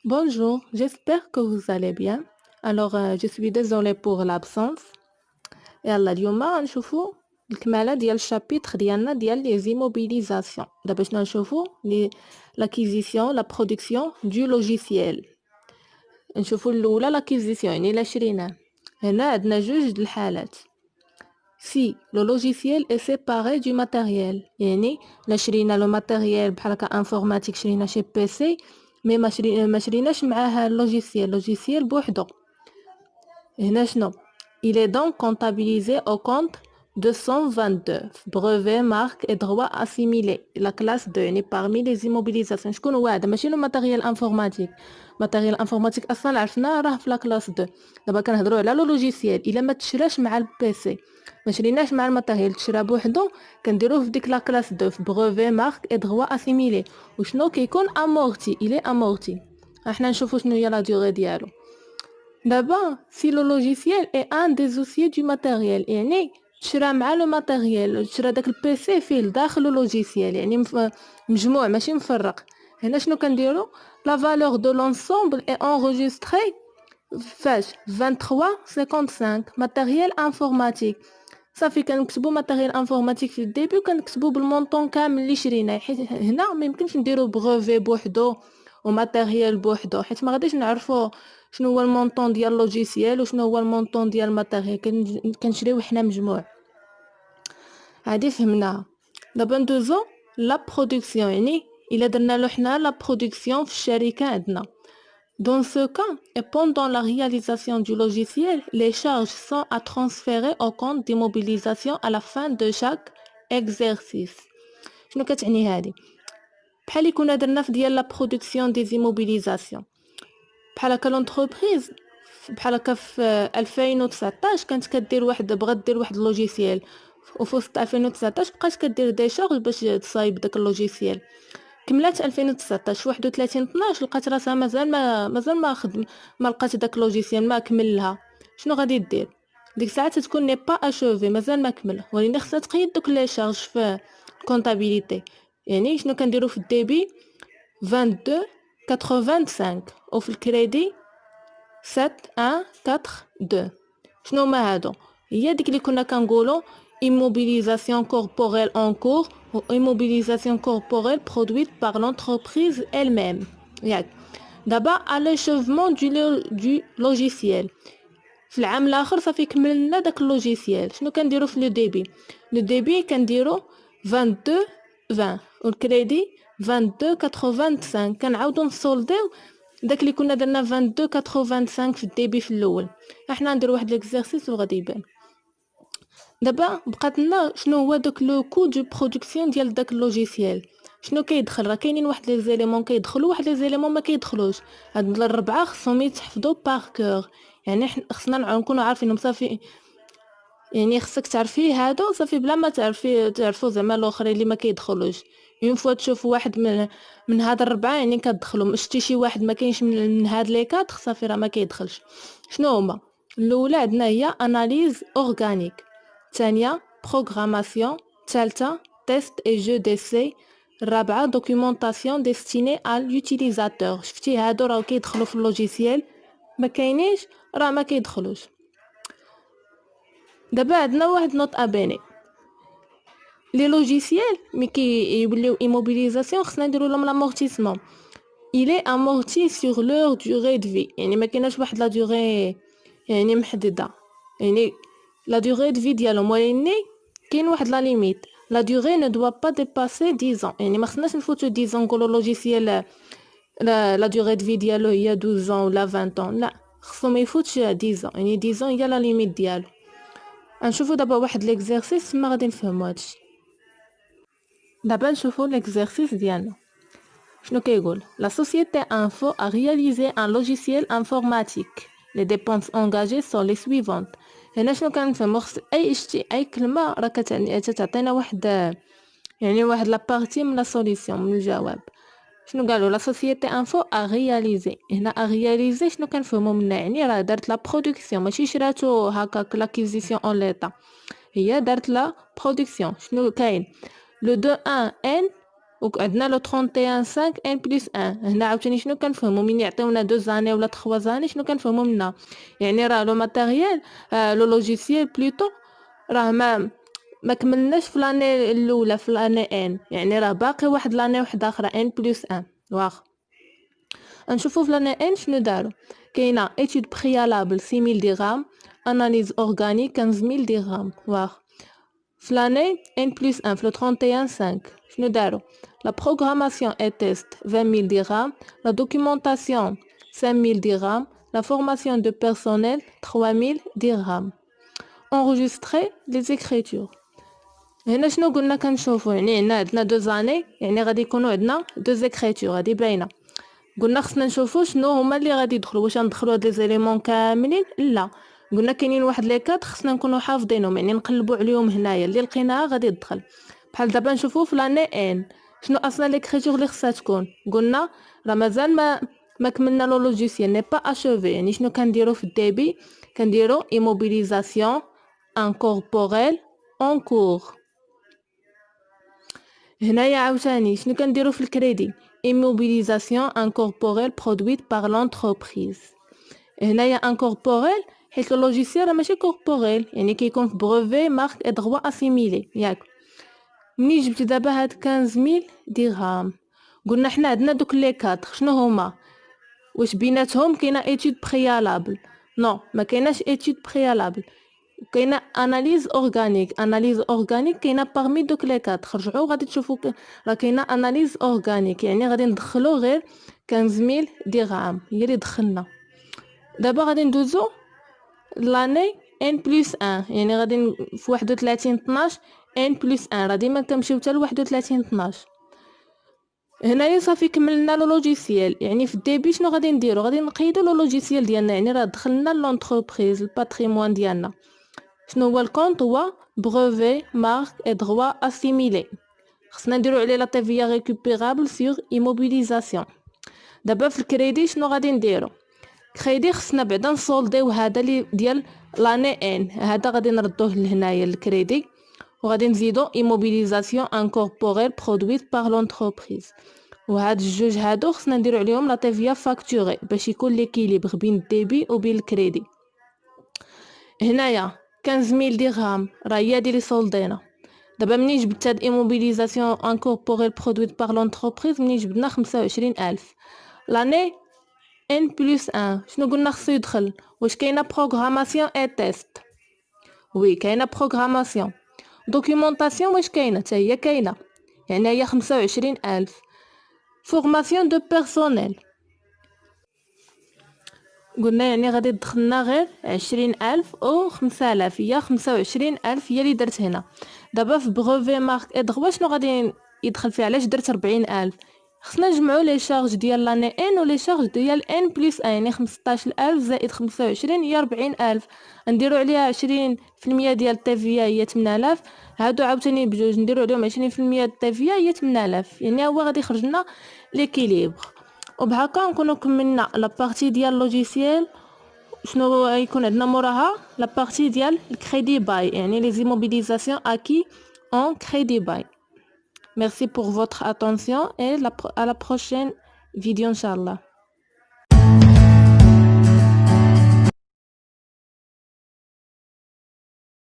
Bonjour, j'espère que vous allez bien. Alors, je suis désolée pour l'absence. يلا اليوم غنشوفوا الكمالة ديال الشابيتر ديالنا ديال لي زيموبيليزاسيون. دابا شنو غنشوفوا لاكيزيسيون لا برودكسيون دو لوجيسيال. نشوفوا الاولى لاكيزيسيون يعني لا شريناه. هنا عندنا جوج د الحالات. Si le logiciel est séparé du matériel يعني لا شرينا لو ماتيريال بحال هكا انفورماتيك شرينا شي بيسي مي ما شريناش معاه اللوجيسيال بوحدو. هنا شنو il est donc comptabilisé au compte 222 brevet marque et droit assimilé la classe 2 يعني parmi les immobilisations. شكون هو هذا؟ ماشي لو ماتيريال انفورماتيك. ماتيريال انفورماتيك اصلا عرفنا راه في لا كلاس 2. دابا كنهضروا على لو لوجيسيال الا ما تشراش مع البيسي ما شريناش مع الماتيريال تشرا بوحدو كنديروه في ديك لا كلاس 2 في brevet marque et droit assimilé. وشنو كيكون amorti il est amorti. احنا نشوفوا شنو هي لا ديوري ديالو. D'abord, si le logiciel est un des outils du matériel يعني تشرى مع لو ماتيريال تشرى داك البيسي فيه داخل لوجيسيال يعني مجموع ماشي مفرق. هنا شنو كنديرو la valeur de l'ensemble est enregistrée فاش 2355 matériel informatique. صافي كنكتبو ماتيريال انفورماتيك في الديبي وكنكتبو بالمونطون كامل اللي شريناه حيت هنا ما يمكنش نديرو بروفي بوحدو وماتيريال بوحدو حيت ما غاديش نعرفو شنو هو المونطون ديال اللوجيسيال وشنو هو المونطون ديال الماتيريال كنشريو حنا مجموع. هادي فهمناها. دابا ندوزو لا برودكسيون يعني الا درنا له حنا لا برودكسيون في الشركه عندنا. Dans ce cas, et pendant la réalisation du logiciel, les charges sont à transférer au compte d'immobilisation à la fin de chaque exercice. شنو كتعني هذه؟ بحال اللي كنا درنا في ديال لا برودكسيون دي زيموبيليزاسيون. بحال هكا لونتربريز بحال هكا في 2019 كانت كدير بغات دير واحد اللوجيسيال وفي وسط 2019 بقات كدير دي شارج باش تصايب داك اللوجيسيال. كملات 2019 31 12 لقات راسها مازال ما خدم ما لقات داك اللوجيسيال ما كملها. شنو غادي دير ديك الساعه تكون ني با اشوفي مازال ما كمل ولكن خصها تقيد دوك لي شارج في كونطابيليتي. يعني شنو كنديرو في الديبي 22 85 وفي الكريدي 7142. شنو ما هادو هي ديك اللي كنا كنقولوا immobilisation corporelle en cours ou immobilisation corporelle produite par l'entreprise elle-même. ياك دابا à l'achèvement du logiciel في العام الاخر صافي كملنا داك اللوجيسيال. شنو كنديرو في لو ديبي كنديرو 22 20 والكريدي 22 85 كنعاودو نسولديو داك اللي كنا درنا 22 85 في الديبي في الاول. احنا ندير واحد ليكزارسيس وغادي يبان. دابا بقات لنا شنو هو داك لو كو دو برودكسيون ديال داك اللوجيسيال. شنو كيدخل راه كاينين واحد لي زيليمون كيدخلوا واحد لي زيليمون ما كيدخلوش. هاد الربعه خصهم يتحفظوا بار كور يعني خصنا نكونوا عارفينهم صافي. يعني خصك تعرفي هادو صافي بلا ما تعرفوا زعما الاخرين اللي ما كيدخلوش. اون فوا تشوف واحد من هاد الربعه يعني كتدخلوا شتي شي واحد ما كاينش من هاد لي كات صافي راه ما كيدخلش. شنو هما الاولى عندنا هي اناليز اورغانيك الثانيه بروغراماسيون الثالثه تيست اي جو ديسي الرابعه دوكيومونطاسيون ديستيني ا لوتيليزاتور. شفتي هادو راه كيدخلوا في اللوجيسيال ما كاينينش راه ما كيدخلوش. دابا عندنا واحد نوت ابيني لي لوجيسيال مي كيوليو ايموبيليزاسيون خصنا نديرو لهم لامورتيسمون. il est amorti sur leur durée de vie يعني ما كايناش واحد لا دوري يعني محدده. يعني لا دوري دو في ديالهم ولكن كاين واحد لا ليميت لا دوري ne doit pas dépasser 10 ans. يعني ما خصناش نفوتو 10 ans نقولوا لوجيسيال لا دوري دو في ديالو هي 12 ans ولا 20 ans. لا خصو ما يفوتش 10 ans يعني 10 ans هي لا ليميت ديالو. نشوفوا دابا واحد ليكزارسيس ما غادي نفهموا هادشي. دابا نشوفوا ليكزارسيس ديالنا. شنو كيقول la société info a réalisé un logiciel informatique. les dépenses engagées sont les suivantes. هنا شنو كنفهموا خص اي كلمه راه كتعطينا واحد يعني واحد لا بارتي من لا سوليسيون من الجواب. شنو قالوا la société info a réalisé. هنا a réalisé شنو كنفهموا منها يعني راه دارت لا برودكسيون ماشي شراتو هكاك لاكيزيسيون اون ليطا هي دارت لا برودكسيون. شنو كاين لو 2 1 ان وعندنا لو 31 5 ان بلس 1. هنا عاوتاني شنو كنفهموا من يعطيونا 2 زاني ولا 3 زاني؟ شنو كنفهموا منها؟ يعني راه لو ماتيريال لو لوجيسيال بلوتو راه ما كملناش في لاني الاولى في لاني ان، يعني راه باقي واحد لاني واحده اخرى ان بلس 1. واخ نشوفوا في لاني ان شنو داروا. كاينه ايتود بريالابل 6000 درهم، اناليز اورغانيك 15000 درهم. واخ في l'année N plus 1 في le 31 5 شنو داروا؟ la programmation et test 20000 dirhams, la documentation 5000 dirhams, la formation de personnel 3000 dirhams. enregistrer les écritures. هنا شنو قلنا كنشوفوا؟ يعني هنا عندنا 2 زاني، يعني غادي يكونوا عندنا 2 écritures هادي باينه. قلنا خصنا نشوفوا شنو هما اللي غادي يدخلوا، واش غندخلوا هاد لي زيليمون كاملين؟ لا، قلنا كاينين واحد لي كات خصنا نكونوا حافظينهم، يعني نقلبوا عليهم هنايا اللي لقيناها غادي تدخل. بحال دابا نشوفوا في لاني ان شنو اصلا ليكريتور اللي خصها تكون. قلنا راه مازال ما كملنا لو لوجيسيال ني با اشوفي، يعني شنو كنديروا في الديبي؟ كنديروا ايموبيليزاسيون انكوربوريل اون كور. هنايا عاوتاني شنو كنديروا في الكريدي؟ immobilisation incorporelle produite par l'entreprise. هنايا incorporelle حيت لو لوجيسيال راه ماشي كوربوريل، يعني كيكون في بروفي مارك اي دروا اسيميلي ياك. منين جبتي دابا هاد 15000 درهم؟ قلنا حنا عندنا دوك لي كاتر شنو هما؟ واش بيناتهم كاينه ايتود بريالابل؟ نو، ما كايناش ايتود بريالابل. كاينه اناليز اورغانيك كاينه باغمي دوك لي كات. رجعوا غادي تشوفوا راه كاينه اناليز اورغانيك، يعني غادي ندخلوا غير 15000 درهم هي اللي دخلنا. دابا غادي ندوزو لاني ان بلس 1، يعني غادي في 31 12 ان بلس 1 راه ديما كنمشيو حتى ل 31 12. هنايا صافي كملنا لو لوجيسيال، يعني في الديبي شنو غادي نديرو؟ غادي نقيدو لو لوجيسيال ديالنا، يعني راه دخلنا لونتربريز الباتريمون ديالنا. شنو هو الكونط؟ هو brevet marque et droit assimilé. خصنا نديرو عليه لا تيفيا ريكوبيرابل سور immobilisation. دابا في الكريدي شنو غادي نديرو؟ كريدي خصنا بعدا نسولديو هذا اللي ديال لاني ان، هذا غادي نردوه لهنايا الكريدي، وغادي نزيدو immobilisation incorporelle produite par l'entreprise. وهاد الجوج هادو خصنا نديرو عليهم لا تيفيا فاكتوري باش يكون ليكيليبر بين الديبي وبين الكريدي. هنايا 15000 درهم راه هي هادي لي سولدينا. دابا منين جبت هاد ايموبيليزاسيون انكوربوريل برودويت بار لونتربريز، منين جبدنا 25000 لاني ان بلس 1 شنو قلنا خصو يدخل؟ واش كاينه بروغراماسيون اي تيست؟ وي كاينه بروغراماسيون. دوكيومونطاسيون واش كاينه؟ حتى هي كاينه، يعني هي 25000. فورماسيون دو بيرسونيل قلنا يعني غادي تدخلنا غير 20000 او 5000، هي 25000 هي اللي درت هنا. دابا في بروفي مارك اي دروا شنو غادي يدخل فيها؟ علاش درت 40000؟ خصنا نجمعوا لي شارج ديال لاني ان ولي شارج ديال ان بلس 1، يعني 15000 زائد 25 هي 40000. نديروا عليها 20% ديال التيفيا هي 8000، هادو عاوتاني بجوج نديروا عليهم 20% التيفيا هي 8000، يعني هو غادي يخرج لنا ليكيليبر. وبهكا نكونوا كملنا لا بارتي ديال اللوجيسيال. شنو يكون عندنا موراها؟ لا بارتي ديال الكريدي باي، يعني لي زيموبيليزاسيون اكي en crédit bail. Merci pour votre attention et à la prochaine vidéo, Inch'Allah.